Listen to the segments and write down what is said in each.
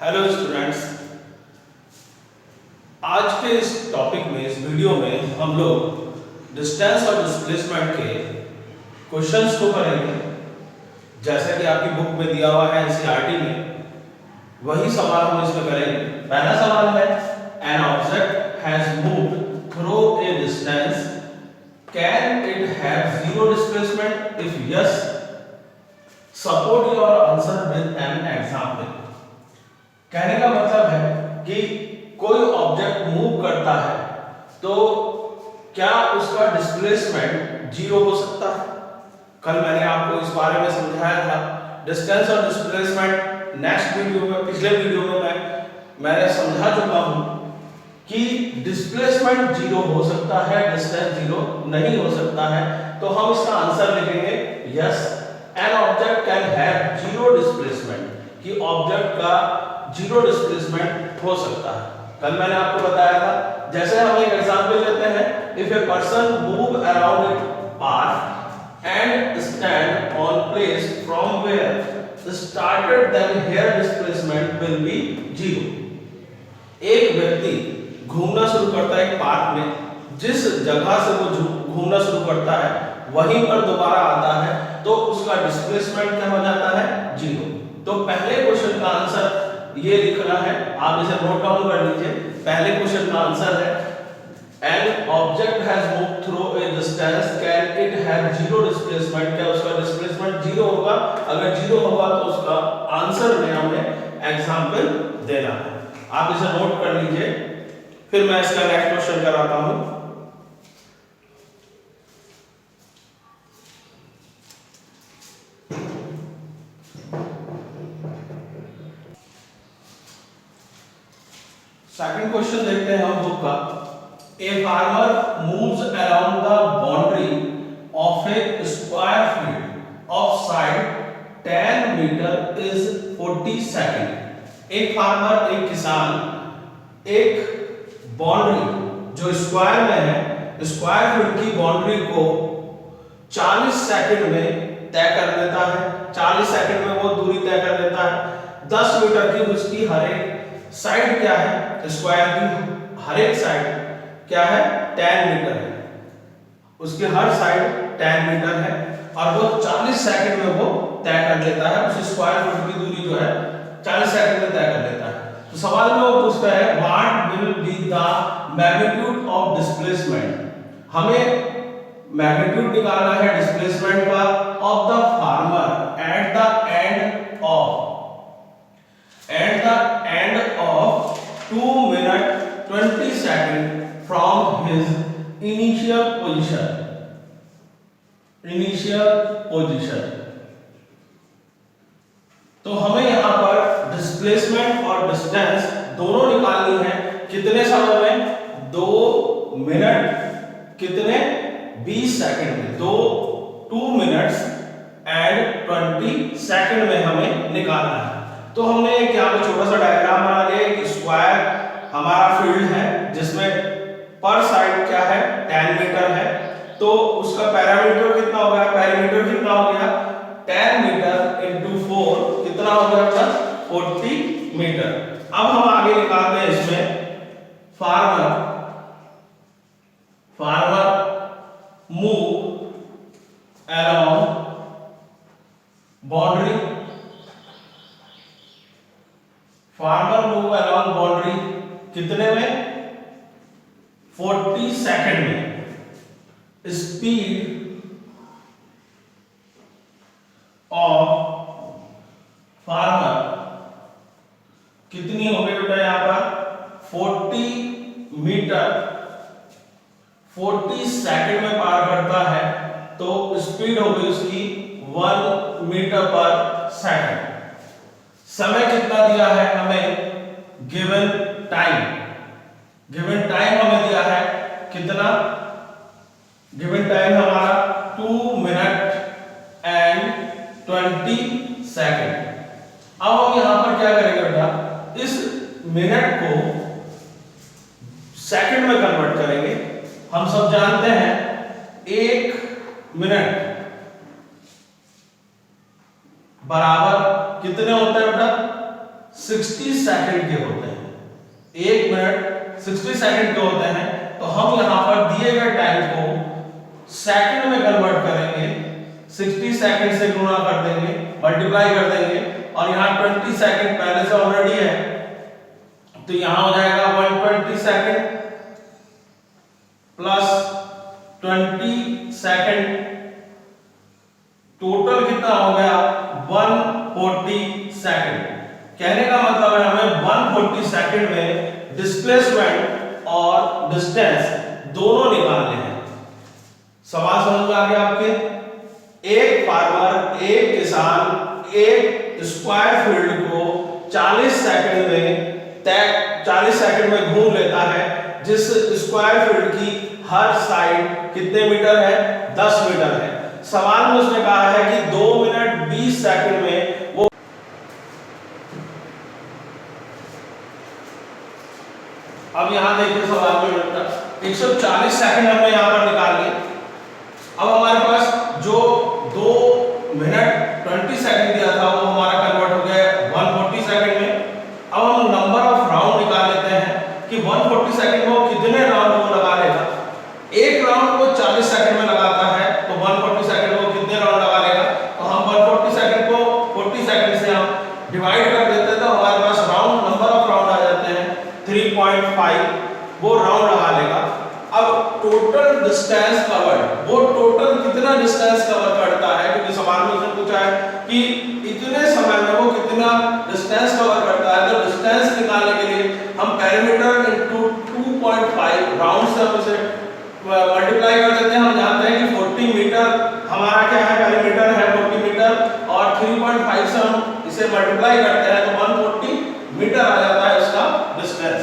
Hello students, आज के इस टॉपिक में इस वीडियो में हम लोग डिस्टेंस और डिस्प्लेसमेंट के क्वेश्चंस को करेंगे। जैसा कि आपकी बुक में दिया हुआ है एनसीईआरटी में, वही सवाल हम इसमें करेंगे। पहला सवाल है, an object has moved through a distance, can it have zero displacement? If yes, support your answer with an example. कहने का मतलब है कि कोई ऑब्जेक्ट मूव करता है तो क्या उसका डिस्प्लेसमेंट जीरो हो सकता है? कल मैंने आपको इस बारे में समझाया था। डिस्टेंस और डिस्प्लेसमेंट नेक्स्ट वीडियो में, पिछले वीडियो में मैंने समझा चुका हूं कि डिस्प्लेसमेंट जीरो हो सकता है, डिस्टेंस जीरो नहीं हो सकता है। तो हम इसका आंसर लिखेंगे yes, an object can have zero displacement, कि ऑब्जेक्ट का जीरो डिस्प्लेसमेंट हो सकता है। कल मैंने आपको बताया था, जैसे हम एक एग्जांपल लेते हैं, if a person move around it path and stand on place from where started, then here displacement will be zero. एक व्यक्ति घूमना शुरू करता है एक पार्क में, जिस जगह से वो घूमना शुरू करता है वहीं पर दोबारा आता है तो उसका डिस्प्लेसमेंट क्या हो जाता है? जीरो। तो पहले क्वेश्चन का आंसर ये लिखना है, आप इसे नोट डाउन कर लीजिए। पहले क्वेश्चन का आंसर है, an object has moved through a distance, can it have zero displacement? क्या उसका डिस्प्लेसमेंट जीरो होगा? अगर जीरो होगा तो उसका आंसर में हमें एग्जांपल देना है। आप इसे नोट कर लीजिए, फिर मैं इसका नेक्स्ट क्वेश्चन कराता हूं। सेकंड क्वेश्चन देखते हैं हम बुक का। A farmer moves around the boundary of a square field of side 10 meter is 40 second. एक फार्मर, एक किसान, एक बाउंड्री जो स्क्वायर में है, स्क्वायर फील्ड की बाउंड्री को 40 सेकंड में तय कर लेता है। 40 सेकंड में वो दूरी तय कर लेता है। 10 मीटर की उसकी हर एक साइड क्या है? स्क्वायर की हर एक साइड क्या है? 10 मीटर है। उसकी हर साइड 10 मीटर है और वो 40 सेकंड में वो तय कर लेता है। उस स्क्वायर फुट की दूरी जो है 40 सेकंड में तय कर लेता है। तो सवाल में वो पूछता है, what will be the magnitude of displacement? हमें मैग्नीट्यूड निकालना है डिस्प्लेसमेंट का of the farmer at the end of 2 minutes 20 seconds from his initial position। तो हमें यहां पर डिस्प्लेसमेंट और डिस्टेंस दोनों निकालनी है। कितने समय में? 2 मिनट कितने? 20 सेकंड में। 2 मिनट्स एंड 20 सेकंड में हमें निकालना है। तो हमने एक यहाँ पे छोटा सा डायग्राम बना लिया। एक स्क्वायर हमारा फील्ड है जिसमें पर साइड क्या है? 10 मीटर है। तो उसका पैरामीटर कितना हो गया? पेरीमीटर कितना हो गया? 10 मीटर इंटू 4 कितना हो गया अपना? 40 मीटर। अब हम आगे निकालते हैं इसमें farmer move around boundary, farmer move around boundary कितने में? 40 सेकंड में। स्पीड ऑफ फार्मर कितनी हो गई बेटा? यहां पर 40 मीटर 40 सेकंड में पार करता है तो स्पीड हो गई उसकी 1 मीटर पर सेकंड। समय कितना दिया है हमें? गिवन टाइम हमें दिया है कितना? गिवन टाइम हमारा 2 मिनट एंड 20 सेकंड। अब हम यहां पर क्या करेंगे बेटा? इस मिनट को सेकंड में कन्वर्ट करेंगे। हम सब जानते हैं 1 मिनट बराबर कितने होते हैं बेटा? 60 सेकंड के होते हैं, 1 मिनट 60 सेकंड के होते हैं, तो हम यहां पर दिए गए टाइम को सेकंड में कन्वर्ट करेंगे, 60 सेकंड से गुणा कर देंगे, मल्टीप्लाई कर देंगे, और यहां 20 सेकंड पहले से ऑलरेडी है, तो यहां हो जाएगा 120 सेकंड प्लस 20 सेकंड, टोटल कितना हो गया 140 सेकंड। कहने का मतलब है हमें 140 सेकंड में डिस्प्लेसमेंट और डिस्टेंस दोनों निकालने हैं। सवाल समझ में आ गया आपके? एक फार्मर, एक किसान एक स्क्वायर फील्ड को 40 सेकंड में घूम लेता है, जिस स्क्वायर फील्ड की हर साइड कितने मीटर है? 10 मीटर है। सवाल में उसने कहा है कि 2 मिनट 20 सेकंड में वो, अब यहां देखिए सवाल में 140 सेकंड हमने यहां पर निकाल लिए। अब हमारे पास जो 2 मिनट 20 सेकंड दिया था वो हमारा कन्वर्ट हो गया 140 सेकंड में। अब हम नंबर ऑफ राउंड निकाल लेते हैं कि 140 सेकंड में वो कितने राउंड वो लगा लेगा। एक राउंड वो 40 सेकंड में लगाता है, तो 140 सेकंड में वो कितने राउंड लगा लेगा? तो हम 140 सेकंड को 40 सेकंड से हम डिवाइड कर देते हैं, तो हमारे पास राउंड नंबर ऑफ राउंड आ जाते हैं 3.5, वो राउंड लगा लेगा। अब टोटल डिस्टेंस कवर्ड, वो टोटल कितना डिस्टेंस कवर करता है, क्योंकि सवाल में उसने पूछा है कि इतने समय में वो कितना डिस्टेंस कवर करता है, तो डिस्टेंस निकालने के लिए हम पेरीमीटर इनटू 2.5 राउंड से हम इसे मल्टीप्लाई कर देते हैं। हम जानते हैं कि 40 मीटर हमारा क्या है, पेरीमीटर है 40 मीटर, और 3.5 से हम इसे मल्टीप्लाई करते हैं तो 140 मीटर आ जाता है उसका डिस्टेंस।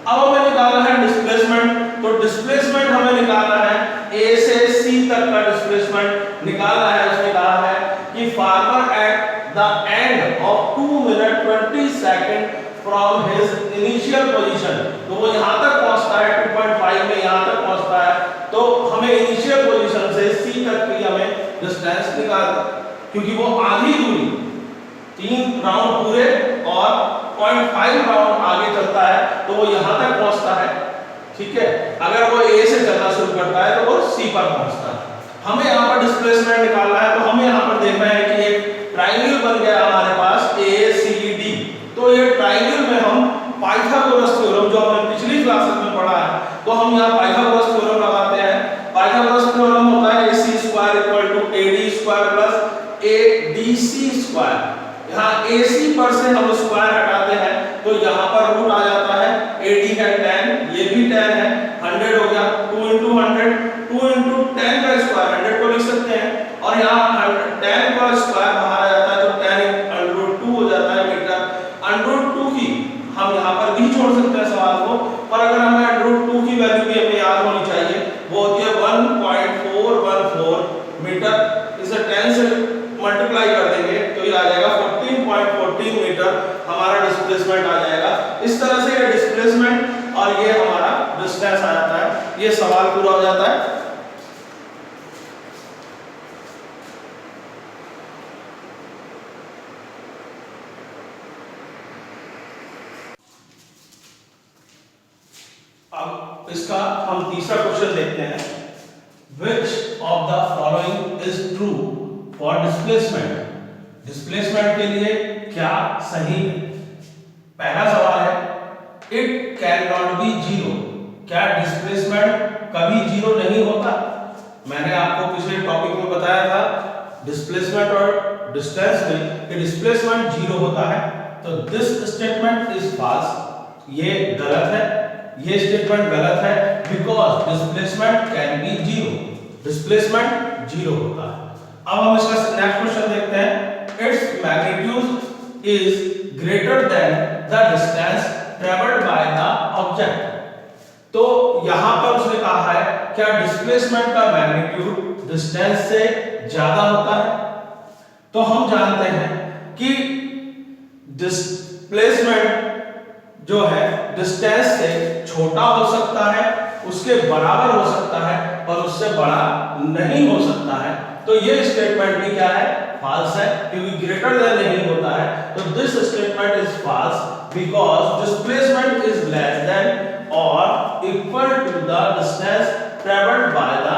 अब हमें निकालना है डिस्प्लेसमेंट, तो डिस्प्लेसमेंट हमें निकालना है ए से सी तक का डिस्प्लेसमेंट निकालना है। उसने कहा है कि farmer at the end of 2 minute 20 second from his initial position, तो वो यहां तक पहुंचता है 2.5 में, यहां तक पहुंचता है, तो हमें इनिशियल पोजीशन से सी तक की हमें डिस्टेंस निकालना, क्योंकि वो आधी दूरी 3 राउंड पूरे और 0.5 राउंड आगे चलता है, तो वो यहां तक पहुंचता है। ठीक है, अगर वो ए से चलना शुरू करता है तो वो सी पर पहुंचता है। हमें यहाँ पर डिस्प्लेसमेंट निकालना है, तो हमें यहाँ पर देखना है कि एक ट्राइंगल बन गया हमारे पास ACD। तो ये ट्राइंगल में हम पाइथागोरस थ्योरम जो हमने पिछली क्लासेस में पढ़ा है, तो हम यहाँ पाइथागोरस थ्योरम लगाते हैं। पाइथागोरस थ्योरम होता है AC² = AD² + ADC²। यहाँ AC पर से हम स्क्वायर हटाते हैं, तो यहाँ पर रूट आ जाता है, AD है 10, ये भी 10 है, 100 हो गया, 2 × 100, 2 × 10 का स्क्वायर 100 को लिख सकते हैं, और यहाँ 10 का स्क्वायर बाहर आ जाता है, तो 10 √2 हो जाता है मीटर। √2 की हम यहाँ पर भी छोड़ सकते हैं सवाल को, पर अगर हमें √2 की वैल्यू भी हमें याद होनी चाहिए, वो होती है 1.414 मीटर। इसे 10 से मल्टीप्लाई कर देंगे तो ये आ जाएगा 14.14 मीटर, हमारा डिस्प्लेसमेंट आ जाएगा। इस तरह से ये डिस्प्लेसमेंट और ये हमारा डिस्टेंस आ जाता है। ये सवाल पूरा हो जाता है। अब इसका हम तीसरा क्वेश्चन देखते हैं। Which of the following is true for displacement? Displacement के लिए क्या सही है? पहला सवाल है it cannot be zero। क्या डिस्प्लेसमेंट कभी जीरो नहीं होता? मैंने आपको पिछले टॉपिक में बताया था डिस्प्लेसमेंट और डिस्टेंस में कि डिस्प्लेसमेंट जीरो होता है, तो दिस स्टेटमेंट इज फॉल्स, ये गलत है, ये स्टेटमेंट गलत है, because displacement can be zero, displacement zero होता है। अब हम इसका नेक्स्ट क्वेश्चन देखते हैं। Its magnitude is greater than the distance travelled by the object. तो यहां पर उसने कहा है क्या डिस्प्लेसमेंट का मैग्नीट्यूड डिस्टेंस से ज्यादा होता है? तो हम जानते हैं कि डिस्प्लेसमेंट जो है डिस्टेंस से छोटा हो सकता है, उसके बराबर हो सकता है, और उससे बड़ा नहीं हो सकता है। तो ये स्टेटमेंट भी क्या है? फॉल्स है, क्योंकि ग्रेटर देन नहीं होता है, तो this statement is false because displacement is less than और equal to the distance travelled by the